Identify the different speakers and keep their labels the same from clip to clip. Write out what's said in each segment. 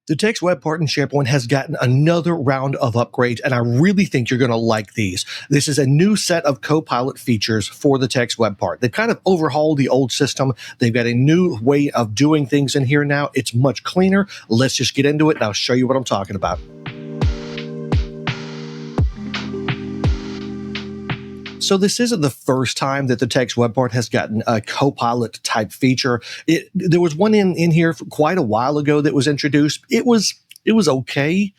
Speaker 1: The text web part in SharePoint has gotten another round of upgrades, and I really think you're going to like these. This is a new set of Copilot features for the text web part. They've kind of overhauled the old system. They've got a new way of doing things in here now. It's much cleaner. Let's just get into it, and I'll show you what I'm talking about. So this isn't the first time that the text web part has gotten a Copilot type feature. There was one in here quite a while ago that was introduced. It was okay.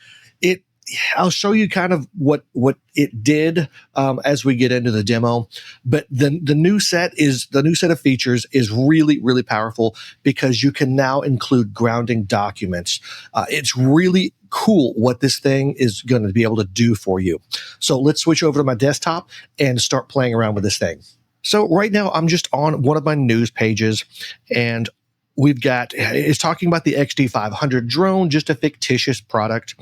Speaker 1: I'll show you kind of what it did as we get into the demo. But the new set of features is really, really powerful because you can now include grounding documents. It's really cool what this thing is going to be able to do for you. So let's switch over to my desktop and start playing around with this thing. So right now I'm just on one of my news pages, and it's talking about the XD500 drone, just a fictitious product.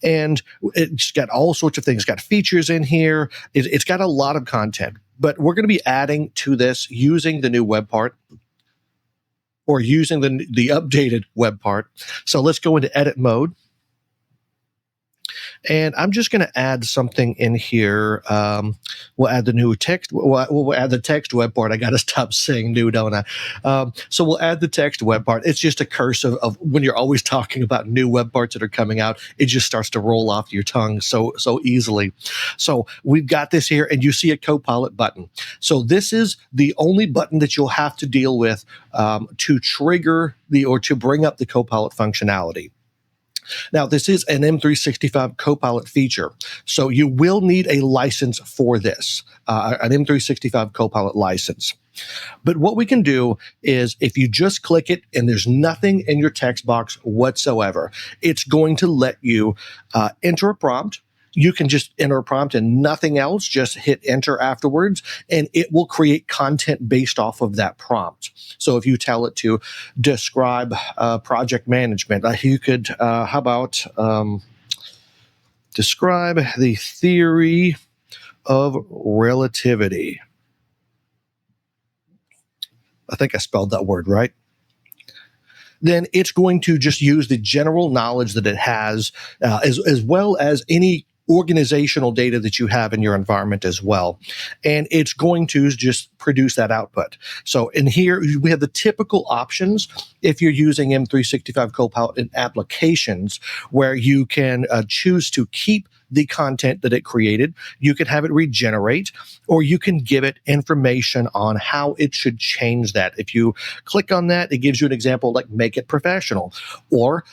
Speaker 1: And it's got all sorts of things. It's got features in here. It's got a lot of content. But we're going to be adding to this using the new web part, or using the updated web part. So let's go into edit mode. And I'm just going to add something in here. We'll add the new text. We'll add the text web part. I got to stop saying new, don't I? So we'll add the text web part. It's just a curse of when you're always talking about new web parts that are coming out. It just starts to roll off your tongue so easily. So we've got this here, and you see a Copilot button. So this is the only button that you'll have to deal with to trigger or to bring up the Copilot functionality. Now, this is an M365 Copilot feature, so you will need a license for this, an M365 Copilot license. But what we can do is, if you just click it and there's nothing in your text box whatsoever, it's going to let you enter a prompt. You can just enter a prompt and nothing else, just hit enter afterwards, and it will create content based off of that prompt. So if you tell it to describe project management, you could, how about describe the theory of relativity. I think I spelled that word right. Then it's going to just use the general knowledge that it has, as well as any organizational data that you have in your environment as well. And it's going to just produce that output. So in here, we have the typical options if you're using M365 Copilot in applications, where you can choose to keep the content that it created. You can have it regenerate, or you can give it information on how it should change that. If you click on that, it gives you an example like make it professional. Or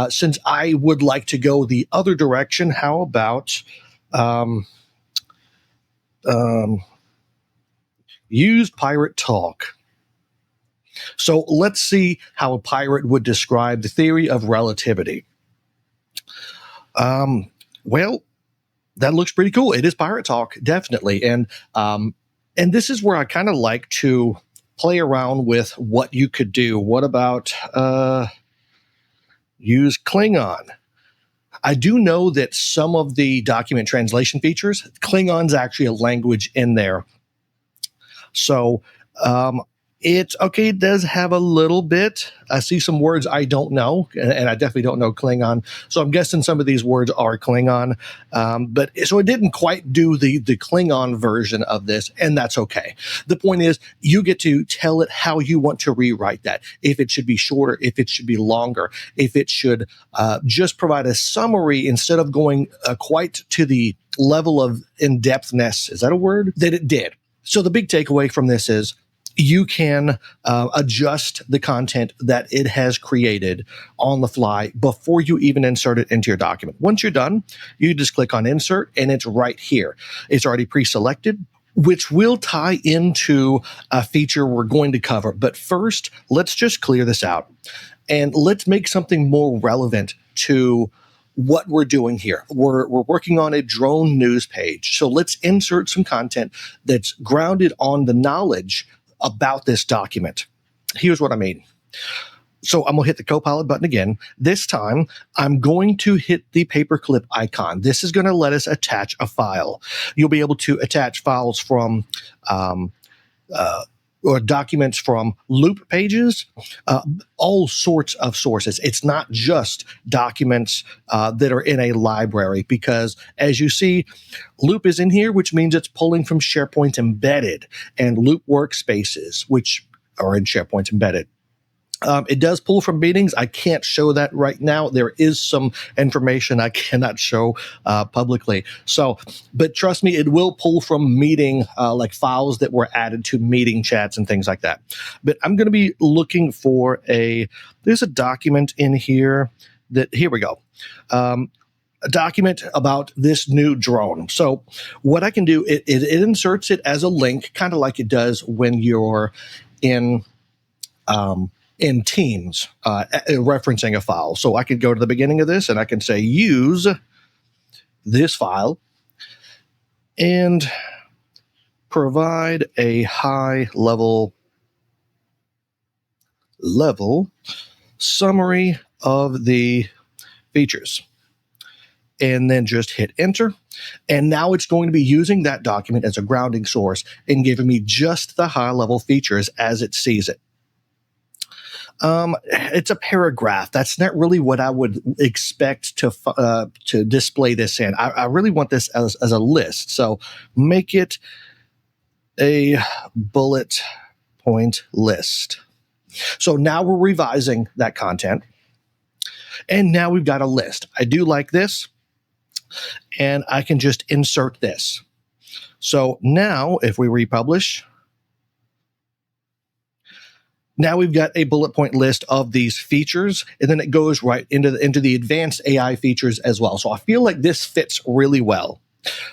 Speaker 1: since I would like to go the other direction, how about use pirate talk. So let's see how a pirate would describe the theory of relativity. Well, that looks pretty cool. It is pirate talk, definitely. And this is where I kind of like to play around with what you could do. What about use Klingon? I do know that some of the document translation features, Klingon's actually a language in there. So it's okay. It does have a little bit. I see some words I don't know, and I definitely don't know Klingon. So I'm guessing some of these words are Klingon. But so it didn't quite do the Klingon version of this, and that's okay. The point is, you get to tell it how you want to rewrite that. If it should be shorter, if it should be longer, if it should just provide a summary instead of going quite to the level of in-depthness. Is that a word? That it did. So the big takeaway from this is, you can adjust the content that it has created on the fly before you even insert it into your document. Once you're done, you just click on insert, and it's right here. It's already pre-selected, which will tie into a feature we're going to cover. But first, let's just clear this out, and let's make something more relevant to what we're doing here. We're working on a drone news page. So let's insert some content that's grounded on the knowledge about this document. Here's what I mean. So I'm going to hit the Copilot button again. This time, I'm going to hit the paperclip icon. This is going to let us attach a file. You'll be able to attach files from or documents from Loop pages, all sorts of sources. It's not just documents that are in a library, because as you see, Loop is in here, which means it's pulling from SharePoint Embedded and Loop workspaces, which are in SharePoint Embedded. It does pull from meetings. I can't show that right now. There is some information I cannot show publicly. So, but trust me, it will pull from meeting, like files that were added to meeting chats and things like that. But I'm going to be looking for there's a document in here here we go. A document about this new drone. So what I can do, it inserts it as a link, kind of like it does when you're in Teams, referencing a file. So I could go to the beginning of this and I can say, use this file and provide a high level summary of the features. And then just hit enter. And now it's going to be using that document as a grounding source and giving me just the high level features as it sees it. It's a paragraph. That's not really what I would expect to display this in. I really want this as a list. So make it a bullet point list. So now we're revising that content. And now we've got a list. I do like this. And I can just insert this. So now if we republish, now we've got a bullet point list of these features, and then it goes right into the advanced AI features as well. So I feel like this fits really well.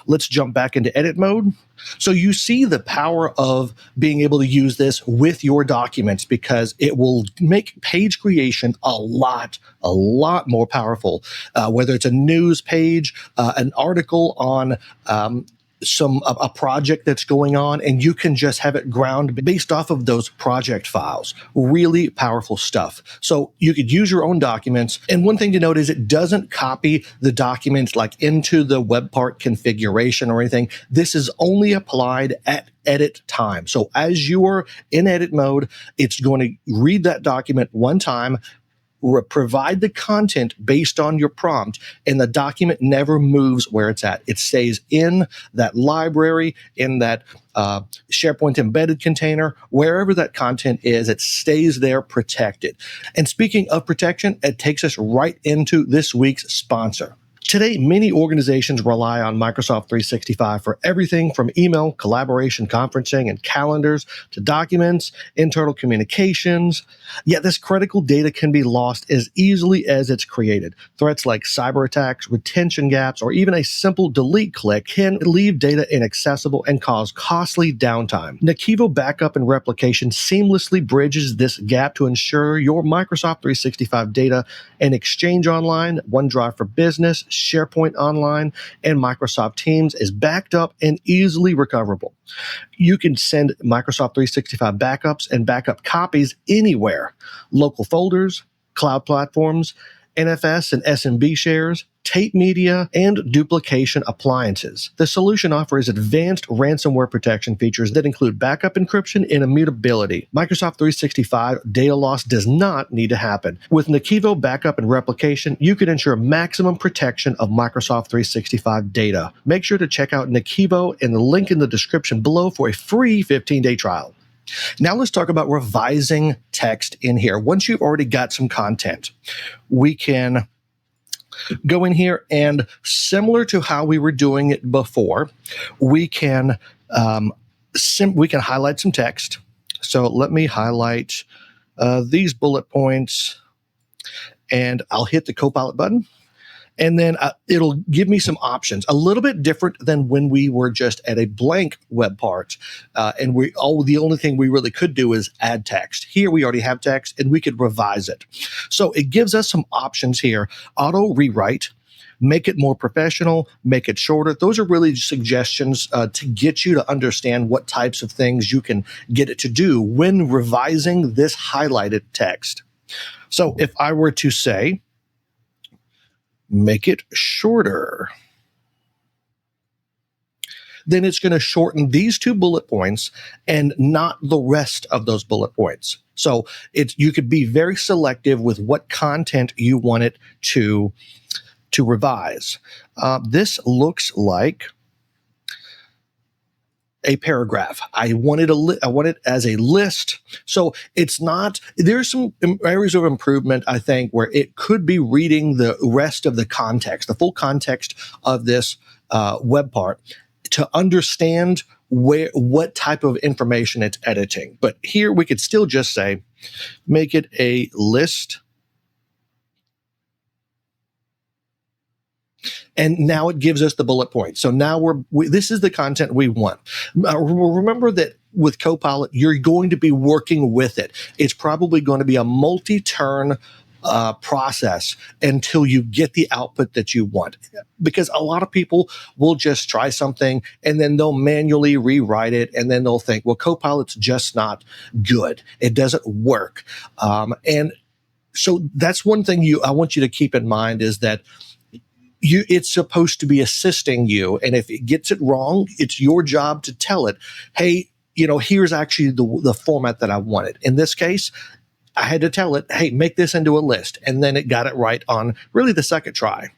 Speaker 1: Let's jump back into edit mode. So you see the power of being able to use this with your documents, because it will make page creation a lot more powerful. Whether it's a news page, an article on a project that's going on, and you can just have it ground based off of those project files. Really powerful stuff. So you could use your own documents. And one thing to note is it doesn't copy the documents like into the web part configuration or anything. This is only applied at edit time. So as you're in edit mode, it's going to read that document one time, provide the content based on your prompt, and the document never moves where it's at. It stays in that library, in that SharePoint embedded container, wherever that content is, it stays there protected. And speaking of protection, it takes us right into this week's sponsor. Today, many organizations rely on Microsoft 365 for everything from email, collaboration, conferencing, and calendars to documents, internal communications. Yet this critical data can be lost as easily as it's created. Threats like cyber attacks, retention gaps, or even a simple delete click can leave data inaccessible and cause costly downtime. Nakivo Backup and Replication seamlessly bridges this gap to ensure your Microsoft 365 data and Exchange Online, OneDrive for Business, SharePoint Online, and Microsoft Teams is backed up and easily recoverable. You can send Microsoft 365 backups and backup copies anywhere. Local folders, cloud platforms, NFS and SMB shares, tape media, and duplication appliances. The solution offers advanced ransomware protection features that include backup encryption and immutability. Microsoft 365 data loss does not need to happen. With Nakivo Backup and Replication, you can ensure maximum protection of Microsoft 365 data. Make sure to check out Nakivo in the link in the description below for a free 15-day trial. Now let's talk about revising text in here. Once you've already got some content, we can go in here and, similar to how we were doing it before, we can highlight some text. So let me highlight these bullet points, and I'll hit the Copilot button. And then it'll give me some options, a little bit different than when we were just at a blank web part. And the only thing we really could do is add text. Here we already have text, and we could revise it. So it gives us some options here. Auto rewrite, make it more professional, make it shorter. Those are really suggestions to get you to understand what types of things you can get it to do when revising this highlighted text. So if I were to say, make it shorter, then it's going to shorten these 2 bullet points and not the rest of those bullet points. So you could be very selective with what content you want it to revise. This looks like a paragraph. I want it as a list. So it's not, there's some areas of improvement, I think, where it could be reading the rest of the context, the full context of this web part to understand what type of information it's editing. But here we could still just say, make it a list. And now it gives us the bullet points. So now this is the content we want. Remember that with Copilot, you're going to be working with it. It's probably going to be a multi-turn process until you get the output that you want. Because a lot of people will just try something and then they'll manually rewrite it, and then they'll think, well, Copilot's just not good. It doesn't work. And so that's one thing I want you to keep in mind, is that it's supposed to be assisting you. And if it gets it wrong, it's your job to tell it, hey, here's actually the format that I wanted. In this case, I had to tell it, hey, make this into a list. And then it got it right on really the second try.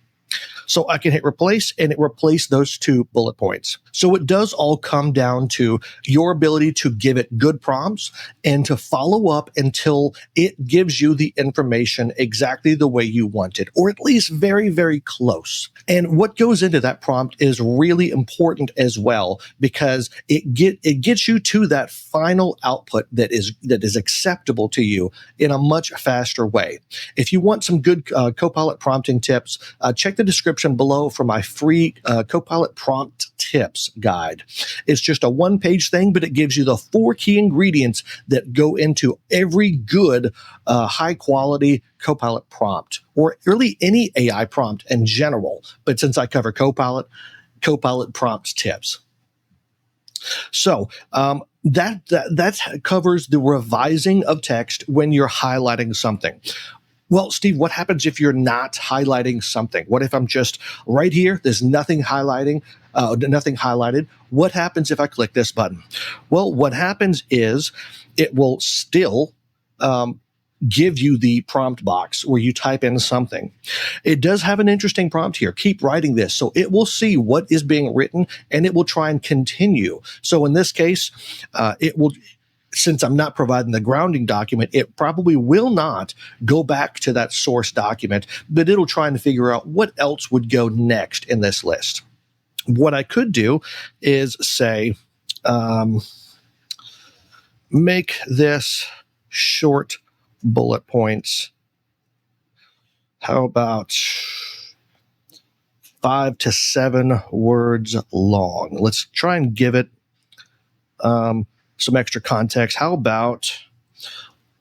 Speaker 1: So I can hit replace, and it replaced those 2 bullet points. So it does all come down to your ability to give it good prompts and to follow up until it gives you the information exactly the way you want it, or at least very, very close. And what goes into that prompt is really important as well, because it gets you to that final output that is acceptable to you in a much faster way. If you want some good Copilot prompting tips, check the description below for my free Copilot prompt tips guide. It's just a 1-page thing, but it gives you the 4 key ingredients that go into every good, high quality Copilot prompt, or really any AI prompt in general. But since I cover Copilot prompts tips. So that covers the revising of text when you're highlighting something. Well, Steve, what happens if you're not highlighting something? What if I'm just right here? There's nothing highlighted. What happens if I click this button? Well, what happens is it will still give you the prompt box where you type in something. It does have an interesting prompt here. Keep writing this. So it will see what is being written, and it will try and continue. So in this case, it will, since I'm not providing the grounding document, it probably will not go back to that source document, but it'll try and figure out what else would go next in this list. What I could do is say, make this short bullet points. How about 5 to 7 words long? Let's try and give it some extra context. How about,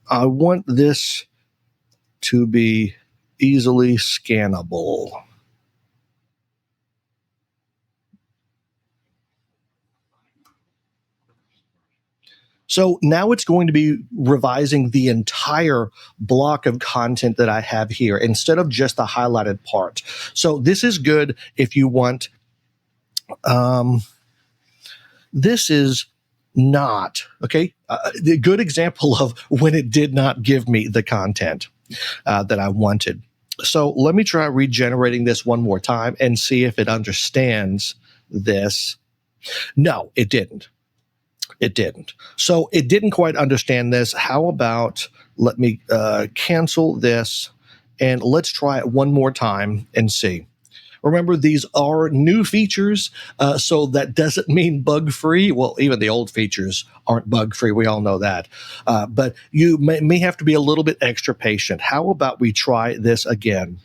Speaker 1: I want this to be easily scannable. So now it's going to be revising the entire block of content that I have here instead of just the highlighted part. So this is good if you want, this is not, okay, the good example of when it did not give me the content that I wanted. So let me try regenerating this one more time and see if it understands this. No, it didn't. It didn't. So it didn't quite understand this. How about, let me cancel this and let's try it one more time and see. Remember, these are new features, so that doesn't mean bug-free. Well, even the old features aren't bug-free. We all know that. But you may have to be a little bit extra patient. How about we try this again?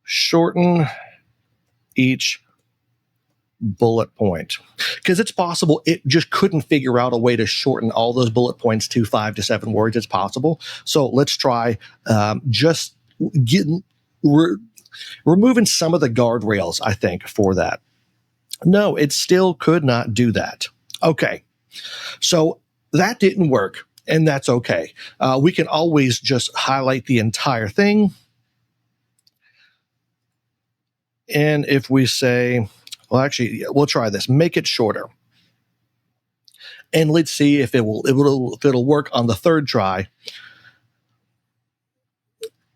Speaker 1: Shorten each bullet point, because it's possible it just couldn't figure out a way to shorten all those bullet points to 5 to 7 words. It's possible. So let's try just removing some of the guardrails, I think, for that. No, it still could not do that. Okay, so that didn't work, and that's okay. We can always just highlight the entire thing. And if we say, Well, actually, we'll try this. Make it shorter. And let's see if it'll work on the third try.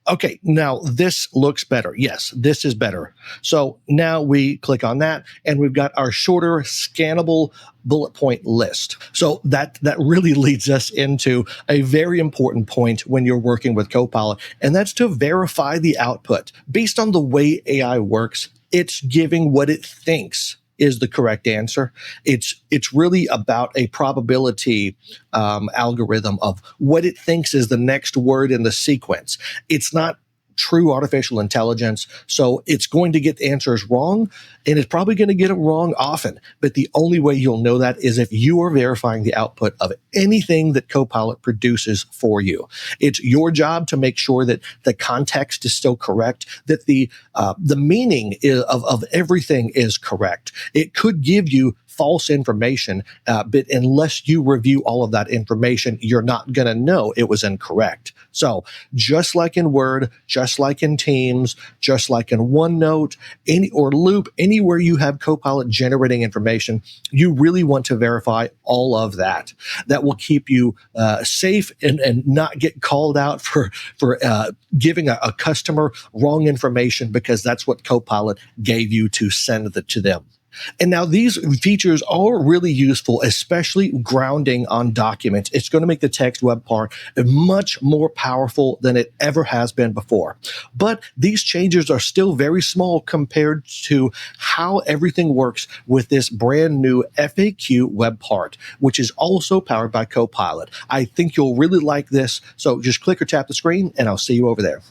Speaker 1: Okay, now this looks better. Yes, this is better. So now we click on that, and we've got our shorter scannable bullet point list. So that really leads us into a very important point when you're working with Copilot, and that's to verify the output. Based on the way AI works, it's giving what it thinks is the correct answer. It's really about a probability algorithm of what it thinks is the next word in the sequence. It's not true artificial intelligence, so it's going to get answers wrong, and it's probably going to get it wrong often. But the only way you'll know that is if you are verifying the output of anything that Copilot produces for you. It's your job to make sure that the context is still correct, that the meaning of everything is correct. It could give you false information, but unless you review all of that information, you're not going to know it was incorrect. So just like in Word, just like in Teams, just like in OneNote, or Loop, anywhere you have Copilot generating information, you really want to verify all of that. That will keep you safe and not get called out for giving a customer wrong information, because that's what Copilot gave you to send to them. And now these features are really useful, especially grounding on documents. It's going to make the text web part much more powerful than it ever has been before. But these changes are still very small compared to how everything works with this brand new FAQ web part, which is also powered by Copilot. I think you'll really like this. So just click or tap the screen, and I'll see you over there.